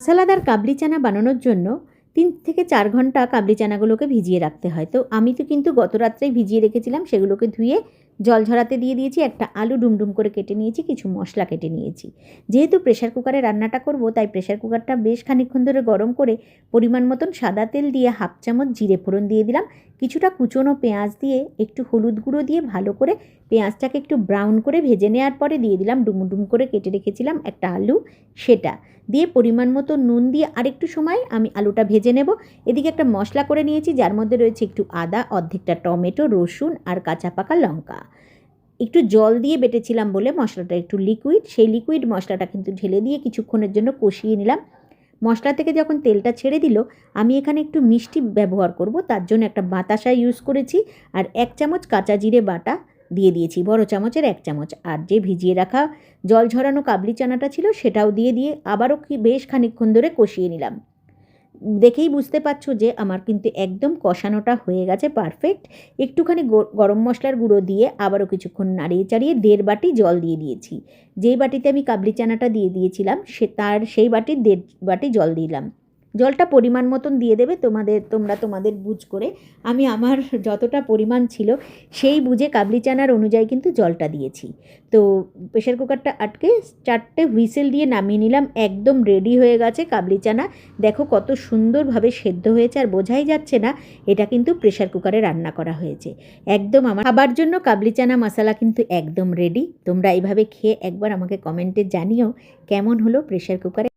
মশলাদার কাবলি চানা বানানোর জন্য 3 থেকে 4 ঘন্টা কাবলি চানাগুলোকে ভিজিয়ে রাখতে হয়। তো আমি তো কিন্তু গত রাত্রেই ভিজিয়ে রেখেছিলাম, সেগুলোকে ধুয়ে জল ঝরাতে দিয়ে দিয়েছি। একটা আলু ডুমডুম করে কেটে নিয়েছি, কিছু মশলা কেটে নিয়েছি। যেহেতু প্রেশার কুকারে রান্নাটা করব, তাই প্রেশার কুকারটা বেশ খানিকক্ষণ ধরে গরম করে পরিমাণ মতন সাদা তেল দিয়ে 1/2 চামচ জিরে ফোড়ন দিয়ে দিলাম। কিছুটা কুচনো পেঁয়াজ দিয়ে একটু হলুদ গুঁড়ো দিয়ে ভালো করে পেঁয়াজটাকে একটু ব্রাউন করে ভেজে নেওয়ার পরে দিয়ে দিলাম ডুমডুম করে কেটে রেখেছিলাম একটা আলু, সেটা দিয়ে পরিমাণ মতো নুন দিয়ে আরেকটু সময় আমি আলুটা ভেজে নেব। এদিকে একটা মশলা করে নিয়েছি, যার মধ্যে রয়েছে একটু আদা, অর্ধেকটা টমেটো, রসুন আর কাঁচা পাকা লঙ্কা। একটু জল দিয়ে বেটেছিলাম বলে মশলাটা একটু লিকুইড, সেই লিকুইড মশলাটা কিন্তু ঢেলে দিয়ে কিছুক্ষণের জন্য কষিয়ে নিলাম। মশলা থেকে যখন তেলটা ছেড়ে দিল, আমি এখানে একটু মিষ্টি ব্যবহার করব, তার জন্য একটা বাতাসা ইউজ করেছি আর 1 চামচ কাঁচা জিরে বাটা দিয়ে দিয়েছি, বড় চামচের 1 চামচ। আর যে ভিজিয়ে রাখা জল ঝরানো কাবলি চানাটা ছিল সেটাও দিয়ে আবারও বেশ খানিকক্ষণ ধরে কষিয়ে নিলাম। দেখেই বুঝতে পারছো যে আমার কিন্তু একদম কষানোটা হয়ে গেছে পারফেক্ট। একটুখানি গরম মশলার গুঁড়ো দিয়ে আবারও কিছুক্ষণ নাড়িয়ে চাড়িয়ে 1.5 বাটি জল দিয়ে দিয়েছি। যেই বাটিতে আমি কাবলি চানাটা দিয়ে দিয়েছিলাম সেই বাটির 1.5 বাটি জল দিলাম। জলটা পরিমাণ মতন দিয়ে দেবে তোমরা তোমাদের বুঝ করে। আমি আমার যতটা পরিমাণ ছিল সেই বুঝে কাবলি চানার অনুযায়ী কিন্তু জলটা দিয়েছি। তো প্রেশার কুকারটা আটকে 4টে হুইসেল দিয়ে নামিয়ে নিলাম। একদম রেডি হয়ে গেছে কাবলি চানা। দেখো কত সুন্দরভাবে সেদ্ধ হয়েছে, আর বোঝাই যাচ্ছে না এটা কিন্তু প্রেশার কুকারে রান্না করা হয়েছে। একদম আমার খাবার জন্য কাবলি চানা মশলা কিন্তু একদম রেডি। তোমরা এইভাবে খেয়ে একবার আমাকে কমেন্টে জানিও কেমন হলো প্রেশার কুকারে।